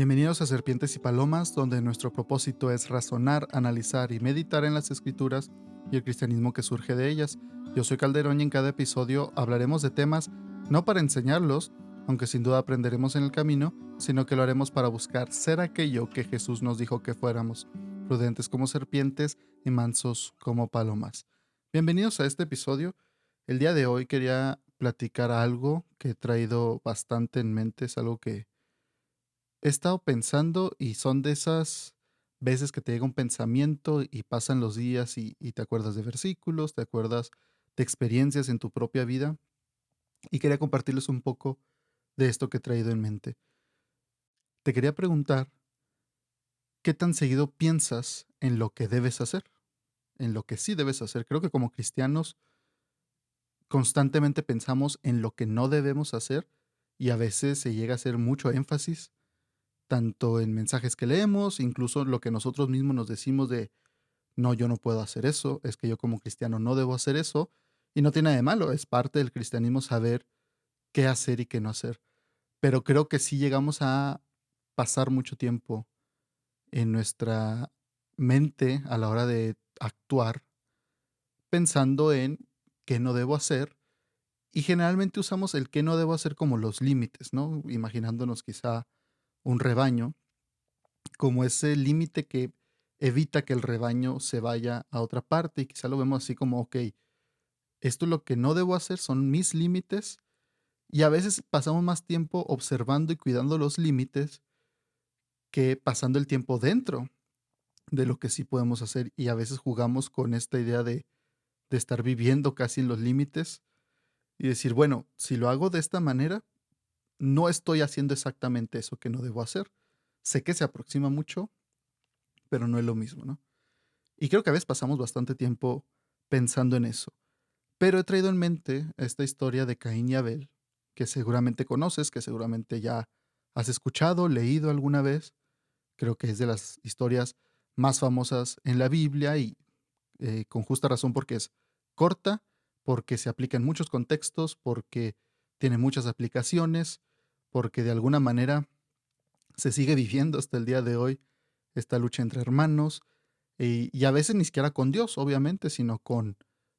Bienvenidos a Serpientes y Palomas, donde nuestro propósito es razonar, analizar y meditar en las escrituras y el cristianismo que surge de ellas. Yo soy Calderón y en cada episodio hablaremos de temas no para enseñarlos, aunque sin duda aprenderemos en el camino, sino que lo haremos para buscar ser aquello que Jesús nos dijo que fuéramos, prudentes como serpientes y mansos como palomas. Bienvenidos a este episodio. El día de hoy quería platicar algo que he traído bastante en mente, es algo que he estado pensando y son de esas veces que te llega un pensamiento y pasan los días y te acuerdas de versículos, te acuerdas de experiencias en tu propia vida y quería compartirles un poco de esto que he traído en mente. Te quería preguntar, ¿qué tan seguido piensas en lo que debes hacer? En lo que sí debes hacer. Creo que como cristianos constantemente pensamos en lo que no debemos hacer y a veces se llega a hacer mucho énfasis tanto en mensajes que leemos, incluso lo que nosotros mismos nos decimos de, no, yo no puedo hacer eso, es que yo como cristiano no debo hacer eso, y no tiene nada de malo, es parte del cristianismo saber qué hacer y qué no hacer. Pero creo que sí llegamos a pasar mucho tiempo en nuestra mente a la hora de actuar pensando en qué no debo hacer, y generalmente usamos el qué no debo hacer como los límites, ¿no? Imaginándonos quizá un rebaño como ese límite que evita que el rebaño se vaya a otra parte y quizá lo vemos así como, ok, esto es lo que no debo hacer, son mis límites y a veces pasamos más tiempo observando y cuidando los límites que pasando el tiempo dentro de lo que sí podemos hacer y a veces jugamos con esta idea de estar viviendo casi en los límites y decir, bueno, si lo hago de esta manera, no estoy haciendo exactamente eso que no debo hacer. Sé que se aproxima mucho, pero no es lo mismo, ¿no? Y creo que a veces pasamos bastante tiempo pensando en eso. Pero he traído en mente esta historia de Caín y Abel, que seguramente conoces, que seguramente ya has escuchado, leído alguna vez. Creo que es de las historias más famosas en la Biblia y con justa razón porque es corta, porque se aplica en muchos contextos, porque tiene muchas aplicaciones, porque de alguna manera se sigue viviendo hasta el día de hoy esta lucha entre hermanos, y a veces ni siquiera con Dios, obviamente, sino con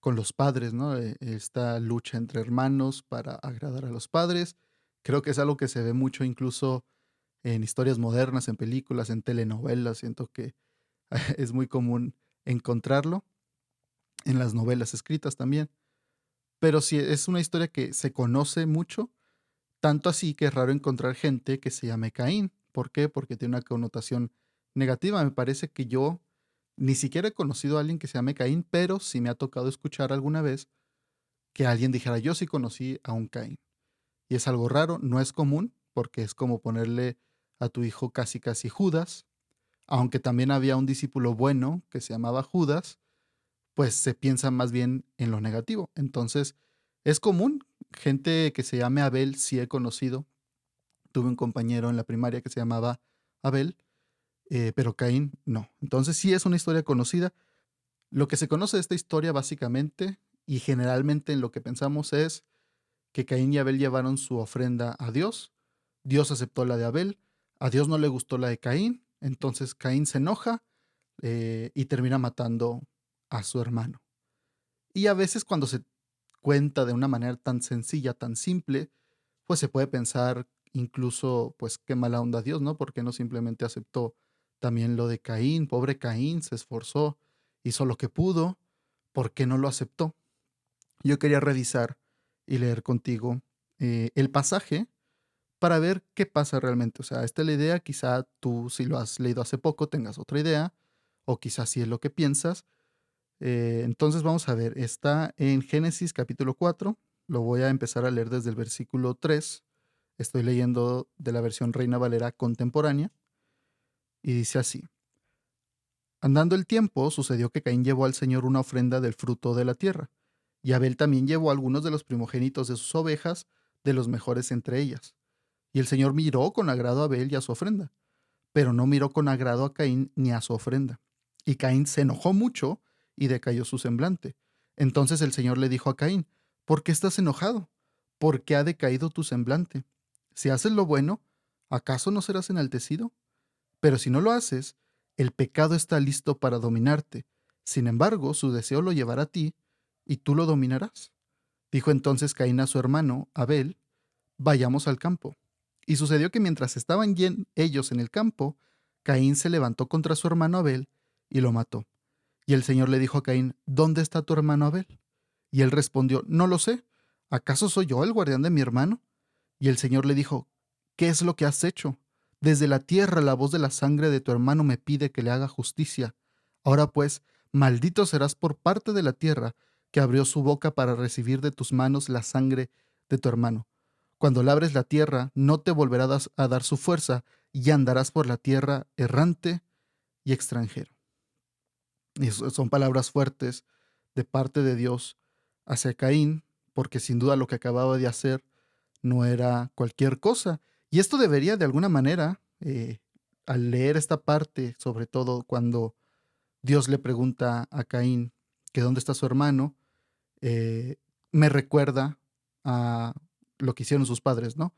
los padres, ¿no? Esta lucha entre hermanos para agradar a los padres. Creo que es algo que se ve mucho incluso en historias modernas, en películas, en telenovelas. Siento que es muy común encontrarlo en las novelas escritas también. Pero sí, es una historia que se conoce mucho, tanto así que es raro encontrar gente que se llame Caín. ¿Por qué? Porque tiene una connotación negativa. Me parece que yo ni siquiera he conocido a alguien que se llame Caín, pero sí me ha tocado escuchar alguna vez que alguien dijera, yo sí conocí a un Caín. Y es algo raro, no es común, porque es como ponerle a tu hijo casi casi Judas, aunque también había un discípulo bueno que se llamaba Judas, pues se piensa más bien en lo negativo. Entonces, es común, gente que se llame Abel sí he conocido. Tuve un compañero en la primaria que se llamaba Abel, pero Caín no. Entonces sí es una historia conocida. Lo que se conoce de esta historia básicamente y generalmente en lo que pensamos es que Caín y Abel llevaron su ofrenda a Dios. Dios aceptó la de Abel. A Dios no le gustó la de Caín. Entonces Caín se enoja y termina matando a su hermano. Y a veces cuando se cuenta de una manera tan sencilla, tan simple, pues se puede pensar incluso, pues qué mala onda Dios, ¿no? Porque no simplemente aceptó también lo de Caín, pobre Caín, se esforzó, hizo lo que pudo, ¿por qué no lo aceptó? Yo quería revisar y leer contigo el pasaje para ver qué pasa realmente. O sea, esta es la idea, quizá tú si lo has leído hace poco tengas otra idea, o quizás si es lo que piensas, entonces vamos a ver, está en Génesis capítulo 4, lo voy a empezar a leer desde el versículo 3, estoy leyendo de la versión Reina Valera contemporánea, y dice así, andando el tiempo, sucedió que Caín llevó al Señor una ofrenda del fruto de la tierra, y Abel también llevó algunos de los primogénitos de sus ovejas, de los mejores entre ellas. Y el Señor miró con agrado a Abel y a su ofrenda, pero no miró con agrado a Caín ni a su ofrenda. Y Caín se enojó mucho y decayó su semblante. Entonces el Señor le dijo a Caín, ¿por qué estás enojado? ¿Por qué ha decaído tu semblante? Si haces lo bueno, ¿acaso no serás enaltecido? Pero si no lo haces, el pecado está listo para dominarte. Sin embargo, su deseo lo llevará a ti, y tú lo dominarás. Dijo entonces Caín a su hermano, Abel, vayamos al campo. Y sucedió que mientras estaban ellos en el campo, Caín se levantó contra su hermano Abel y lo mató. Y el Señor le dijo a Caín, ¿dónde está tu hermano Abel? Y él respondió, no lo sé. ¿Acaso soy yo el guardián de mi hermano? Y el Señor le dijo, ¿qué es lo que has hecho? Desde la tierra la voz de la sangre de tu hermano me pide que le haga justicia. Ahora pues, maldito serás por parte de la tierra, que abrió su boca para recibir de tus manos la sangre de tu hermano. Cuando labres la tierra, no te volverá a dar su fuerza, y andarás por la tierra errante y extranjero. Y son palabras fuertes de parte de Dios hacia Caín, porque sin duda lo que acababa de hacer no era cualquier cosa. Y esto debería de alguna manera, al leer esta parte, sobre todo cuando Dios le pregunta a Caín que dónde está su hermano, eh, me recuerda a lo que hicieron sus padres, ¿no?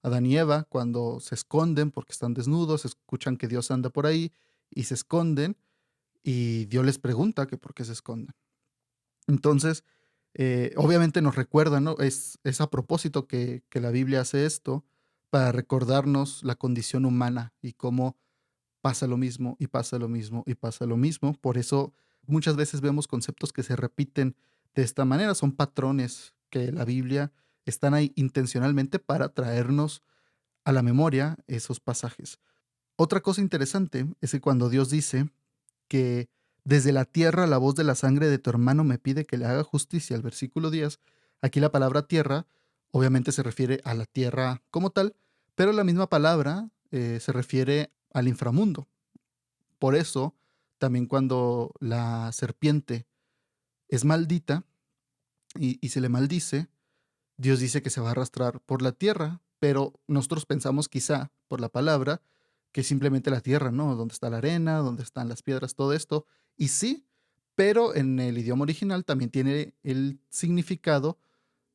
Adán y Eva, cuando se esconden porque están desnudos, escuchan que Dios anda por ahí y se esconden, y Dios les pregunta que por qué se esconden. Entonces, obviamente nos recuerda, ¿no? Es a propósito que la Biblia hace esto para recordarnos la condición humana y cómo pasa lo mismo y pasa lo mismo y pasa lo mismo. Por eso muchas veces vemos conceptos que se repiten de esta manera. Son patrones que la Biblia están ahí intencionalmente para traernos a la memoria esos pasajes. Otra cosa interesante es que cuando Dios dice que desde la tierra la voz de la sangre de tu hermano me pide que le haga justicia, el versículo 10, aquí la palabra tierra obviamente se refiere a la tierra como tal, pero la misma palabra se refiere al inframundo. Por eso, también cuando la serpiente es maldita y se le maldice, Dios dice que se va a arrastrar por la tierra, pero nosotros pensamos quizá por la palabra que es simplemente la tierra, ¿no? Donde está la arena, donde están las piedras, todo esto. Y sí, pero en el idioma original también tiene el significado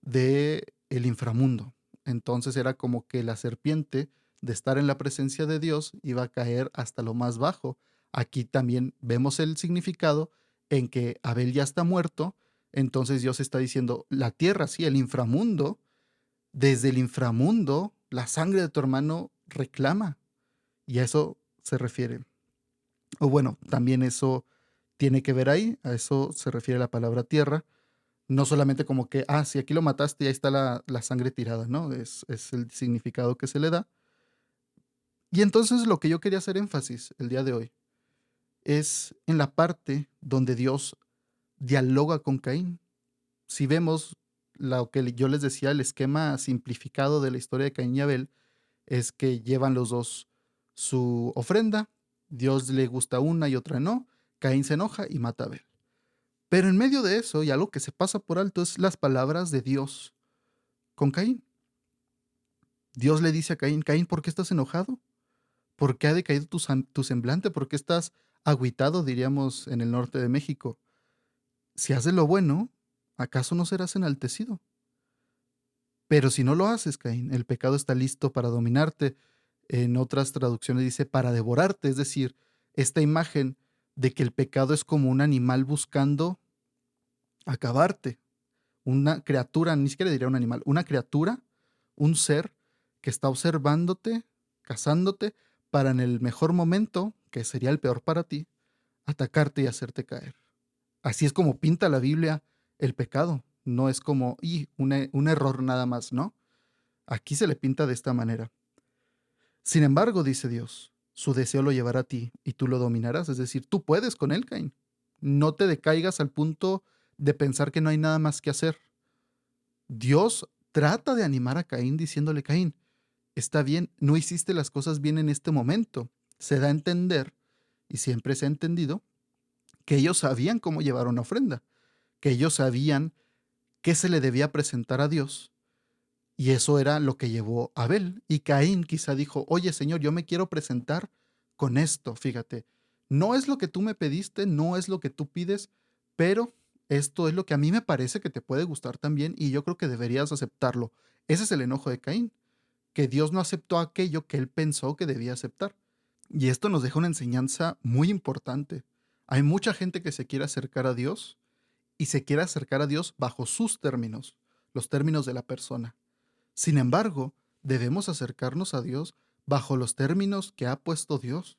de el inframundo. Entonces era como que la serpiente, de estar en la presencia de Dios, iba a caer hasta lo más bajo. Aquí también vemos el significado en que Abel ya está muerto, entonces Dios está diciendo, la tierra, sí, el inframundo, desde el inframundo, la sangre de tu hermano reclama. Y a eso se refiere. O bueno, también eso tiene que ver ahí, a eso se refiere la palabra tierra. No solamente como que, si aquí lo mataste y ahí está la sangre tirada, ¿no? Es el significado que se le da. Y entonces lo que yo quería hacer énfasis el día de hoy es en la parte donde Dios dialoga con Caín. Si vemos lo que yo les decía, el esquema simplificado de la historia de Caín y Abel, es que llevan los dos su ofrenda, Dios le gusta una y otra no, Caín se enoja y mata a Abel. Pero en medio de eso, y algo que se pasa por alto, es las palabras de Dios con Caín. Dios le dice a Caín, Caín, ¿por qué estás enojado? ¿Por qué ha decaído tu semblante? ¿Por qué estás agüitado, diríamos, en el norte de México? Si haces lo bueno, ¿acaso no serás enaltecido? Pero si no lo haces, Caín, el pecado está listo para dominarte. En otras traducciones dice para devorarte, es decir, esta imagen de que el pecado es como un animal buscando acabarte, una criatura, ni siquiera diría un animal, una criatura, un ser que está observándote, cazándote, para en el mejor momento, que sería el peor para ti, atacarte y hacerte caer. Así es como pinta la Biblia el pecado, no es como un error nada más, ¿no? Aquí se le pinta de esta manera. Sin embargo, dice Dios, su deseo lo llevará a ti y tú lo dominarás, es decir, tú puedes con él, Caín. No te decaigas al punto de pensar que no hay nada más que hacer. Dios trata de animar a Caín diciéndole, Caín, está bien, no hiciste las cosas bien en este momento. Se da a entender, y siempre se ha entendido, que ellos sabían cómo llevar una ofrenda, que ellos sabían qué se le debía presentar a Dios, y eso era lo que llevó a Abel. Y Caín quizá dijo, oye Señor, yo me quiero presentar con esto, fíjate, no es lo que tú me pediste, no es lo que tú pides, pero esto es lo que a mí me parece que te puede gustar también y yo creo que deberías aceptarlo. Ese es el enojo de Caín. que Dios no aceptó aquello que él pensó que debía aceptar. Y esto nos deja una enseñanza muy importante. Hay mucha gente que se quiere acercar a Dios y se quiere acercar a Dios bajo sus términos, los términos de la persona. Sin embargo, debemos acercarnos a Dios bajo los términos que ha puesto Dios.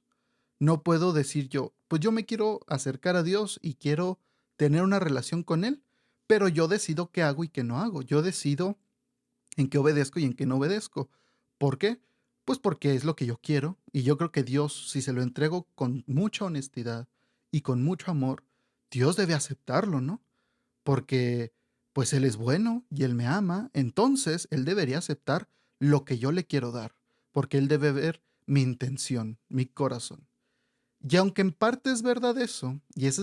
No puedo decir yo, pues yo me quiero acercar a Dios y quiero tener una relación con Él, pero yo decido qué hago y qué no hago. Yo decido en qué obedezco y en qué no obedezco. ¿Por qué? Pues porque es lo que yo quiero y yo creo que Dios, si se lo entrego con mucha honestidad y con mucho amor, Dios debe aceptarlo, ¿no? Porque pues Él es bueno y Él me ama, entonces Él debería aceptar lo que yo le quiero dar, porque Él debe ver mi intención, mi corazón. Y aunque en parte es verdad eso, y ese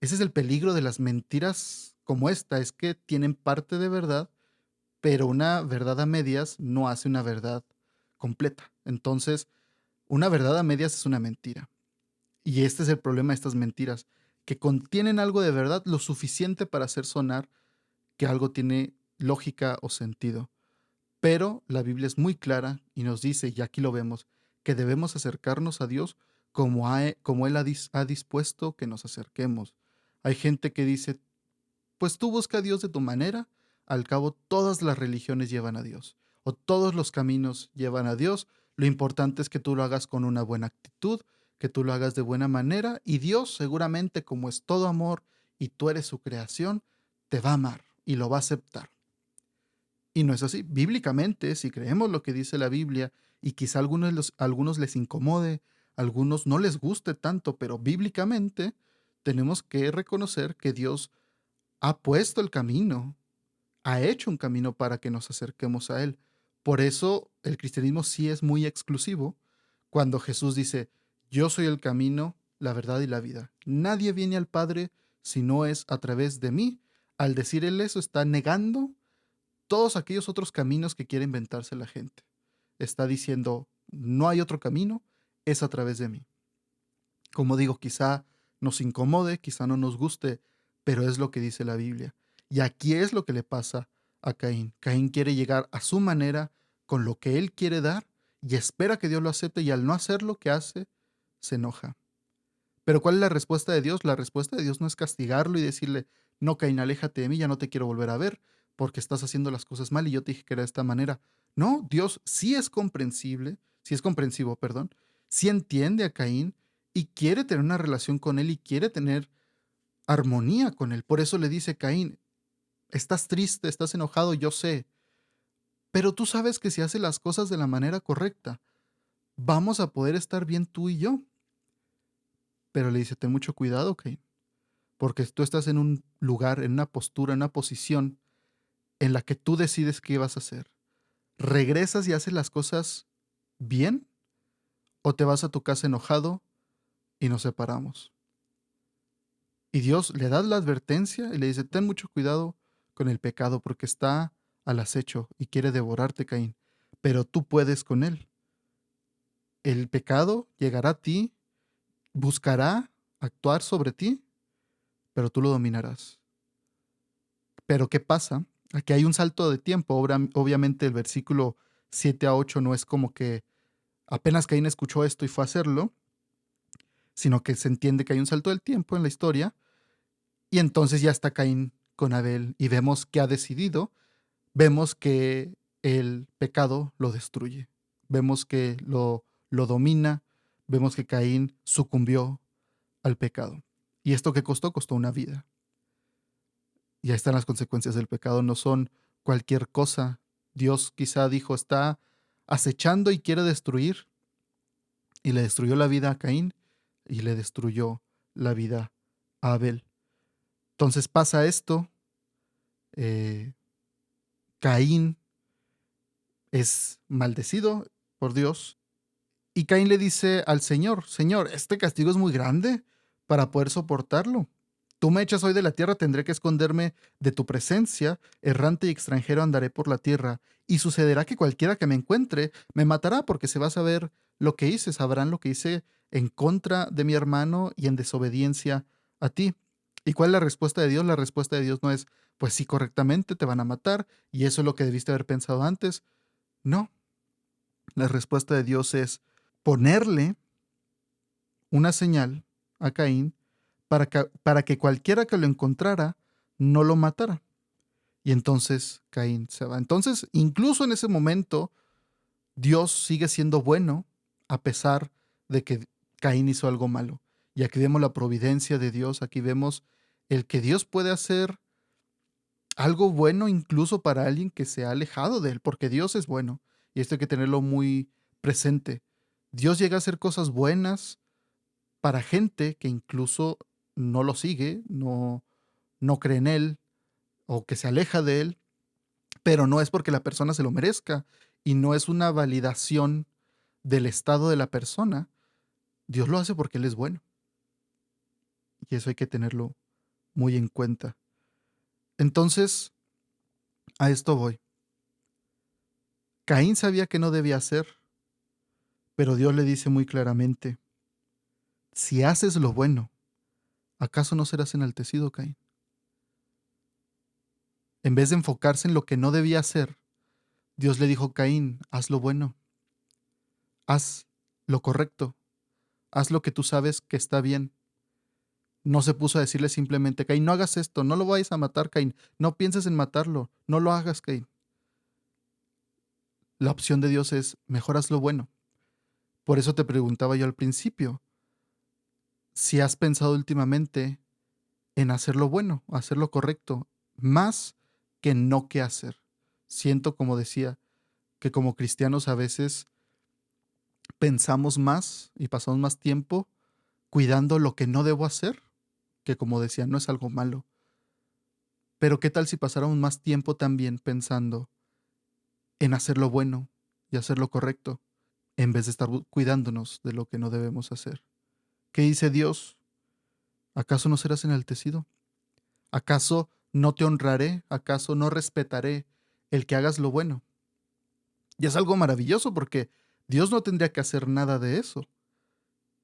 es el peligro de las mentiras como esta, es que tienen parte de verdad, pero una verdad a medias no hace una verdad completa. Entonces, una verdad a medias es una mentira. Y este es el problema de estas mentiras, que contienen algo de verdad lo suficiente para hacer sonar que algo tiene lógica o sentido. Pero la Biblia es muy clara y nos dice, y aquí lo vemos, que debemos acercarnos a Dios como Él ha dispuesto que nos acerquemos. Hay gente que dice, pues tú busca a Dios de tu manera, al cabo todas las religiones llevan a Dios, o todos los caminos llevan a Dios, lo importante es que tú lo hagas con una buena actitud, que tú lo hagas de buena manera, y Dios seguramente como es todo amor y tú eres su creación, te va a amar y lo va a aceptar. Y no es así. Bíblicamente, si creemos lo que dice la Biblia, y quizá a algunos les incomode, a algunos no les guste tanto, pero bíblicamente tenemos que reconocer que Dios ha puesto el camino, ha hecho un camino para que nos acerquemos a Él. Por eso el cristianismo sí es muy exclusivo cuando Jesús dice, yo soy el camino, la verdad y la vida. Nadie viene al Padre si no es a través de mí. Al decir Él eso, está negando todos aquellos otros caminos que quiere inventarse la gente. Está diciendo, no hay otro camino, es a través de mí. Como digo, quizá nos incomode, quizá no nos guste, pero es lo que dice la Biblia. Y aquí es lo que le pasa a Caín. Caín quiere llegar a su manera, con lo que él quiere dar, y espera que Dios lo acepte, y al no hacer lo que hace, se enoja. Pero ¿cuál es la respuesta de Dios? La respuesta de Dios no es castigarlo y decirle, no, Caín, aléjate de mí, ya no te quiero volver a ver, porque estás haciendo las cosas mal y yo te dije que era de esta manera. No, Dios sí es comprensible, sí es comprensivo, perdón, sí entiende a Caín y quiere tener una relación con él y quiere tener armonía con él. Por eso le dice, Caín, estás triste, estás enojado, yo sé, pero tú sabes que si haces las cosas de la manera correcta, vamos a poder estar bien tú y yo. Pero le dice, ten mucho cuidado, Caín, porque tú estás en un lugar, en una postura, en una posición en la que tú decides qué vas a hacer. ¿Regresas y haces las cosas bien o te vas a tu casa enojado y nos separamos? Y Dios le da la advertencia y le dice, ten mucho cuidado con el pecado porque está al acecho y quiere devorarte, Caín, pero tú puedes con él. El pecado llegará a ti, buscará actuar sobre ti, pero tú lo dominarás. Pero ¿qué pasa? Aquí hay un salto de tiempo. Obviamente el versículo 7 a 8 no es como que apenas Caín escuchó esto y fue a hacerlo, sino que se entiende que hay un salto del tiempo en la historia y entonces ya está Caín con Abel y vemos que ha decidido, vemos que el pecado lo destruye, vemos que lo domina, vemos que Caín sucumbió al pecado. ¿Y esto qué costó? Costó una vida. Y ahí están las consecuencias del pecado, no son cualquier cosa. Dios quizá dijo, está acechando y quiere destruir, y le destruyó la vida a Caín y le destruyó la vida a Abel. Entonces pasa esto, eh, Caín es maldecido por Dios, y Caín le dice al Señor, Señor, este castigo es muy grande para poder soportarlo. Tú me echas hoy de la tierra, tendré que esconderme de tu presencia, errante y extranjero andaré por la tierra, y sucederá que cualquiera que me encuentre me matará, porque se va a saber lo que hice, sabrán lo que hice en contra de mi hermano y en desobediencia a ti. ¿Y cuál es la respuesta de Dios? La respuesta de Dios no es, pues sí, correctamente te van a matar, y eso es lo que debiste haber pensado antes. No, la respuesta de Dios es ponerle una señal a Caín para que cualquiera que lo encontrara no lo matara. Y entonces Caín se va. Entonces, incluso en ese momento, Dios sigue siendo bueno a pesar de que Caín hizo algo malo. Y aquí vemos la providencia de Dios, aquí vemos el que Dios puede hacer algo bueno incluso para alguien que se ha alejado de él, porque Dios es bueno. Y esto hay que tenerlo muy presente. Dios llega a hacer cosas buenas para gente que incluso no lo sigue, no cree en él o que se aleja de él, pero no es porque la persona se lo merezca y no es una validación del estado de la persona. Dios lo hace porque Él es bueno y eso hay que tenerlo muy en cuenta. Entonces, a esto voy. Caín sabía que no debía hacer, pero Dios le dice muy claramente, si haces lo bueno, ¿acaso no serás enaltecido, Caín? En vez de enfocarse en lo que no debía hacer, Dios le dijo, Caín, haz lo bueno, haz lo correcto, haz lo que tú sabes que está bien. No se puso a decirle simplemente, Caín, no hagas esto, no lo vayas a matar, Caín, no pienses en matarlo, no lo hagas, Caín. La opción de Dios es, mejor haz lo bueno. Por eso te preguntaba yo al principio, si has pensado últimamente en hacer lo bueno, hacer lo correcto, más que no qué hacer. Siento, como decía, que como cristianos a veces pensamos más y pasamos más tiempo cuidando lo que no debo hacer, que como decía, no es algo malo. Pero ¿qué tal si pasáramos más tiempo también pensando en hacer lo bueno y hacer lo correcto, en vez de estar cuidándonos de lo que no debemos hacer? ¿Qué dice Dios? ¿Acaso no serás enaltecido? ¿Acaso no te honraré? ¿Acaso no respetaré el que hagas lo bueno? Y es algo maravilloso porque Dios no tendría que hacer nada de eso.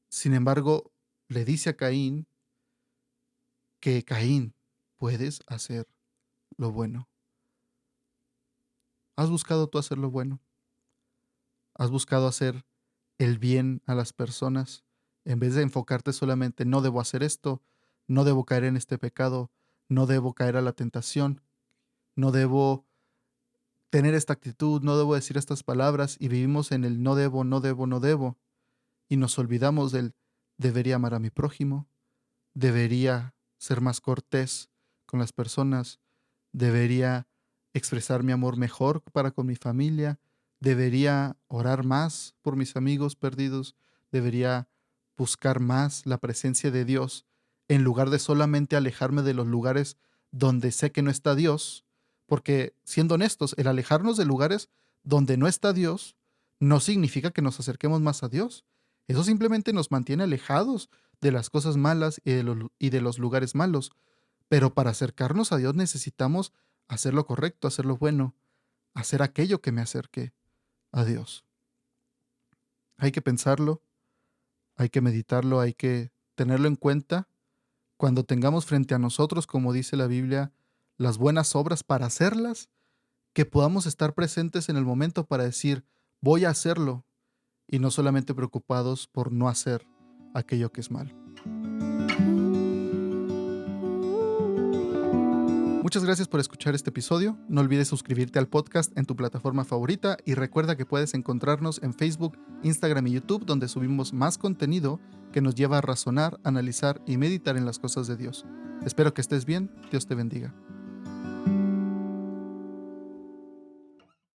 Sin embargo, le dice a Caín que Caín, puedes hacer lo bueno. ¿Has buscado tú hacer lo bueno? ¿Has buscado hacer el bien a las personas en vez de enfocarte solamente no debo hacer esto, no debo caer en este pecado, no debo caer a la tentación, no debo tener esta actitud, no debo decir estas palabras y vivimos en el no debo, no debo, no debo y nos olvidamos del debería amar a mi prójimo, debería ser más cortés con las personas, debería expresar mi amor mejor para con mi familia, debería orar más por mis amigos perdidos, debería buscar más la presencia de Dios en lugar de solamente alejarme de los lugares donde sé que no está Dios, porque siendo honestos, el alejarnos de lugares donde no está Dios no significa que nos acerquemos más a Dios. Eso simplemente nos mantiene alejados de las cosas malas y de los lugares malos. Pero para acercarnos a Dios necesitamos hacer lo correcto, hacer lo bueno, hacer aquello que me acerque a Dios. Hay que pensarlo, hay que meditarlo, hay que tenerlo en cuenta. Cuando tengamos frente a nosotros, como dice la Biblia, las buenas obras para hacerlas, que podamos estar presentes en el momento para decir, voy a hacerlo, y no solamente preocupados por no hacer aquello que es malo. Muchas gracias por escuchar este episodio. No olvides suscribirte al podcast en tu plataforma favorita y recuerda que puedes encontrarnos en Facebook, Instagram y YouTube, donde subimos más contenido que nos lleva a razonar, analizar y meditar en las cosas de Dios. Espero que estés bien. Dios te bendiga.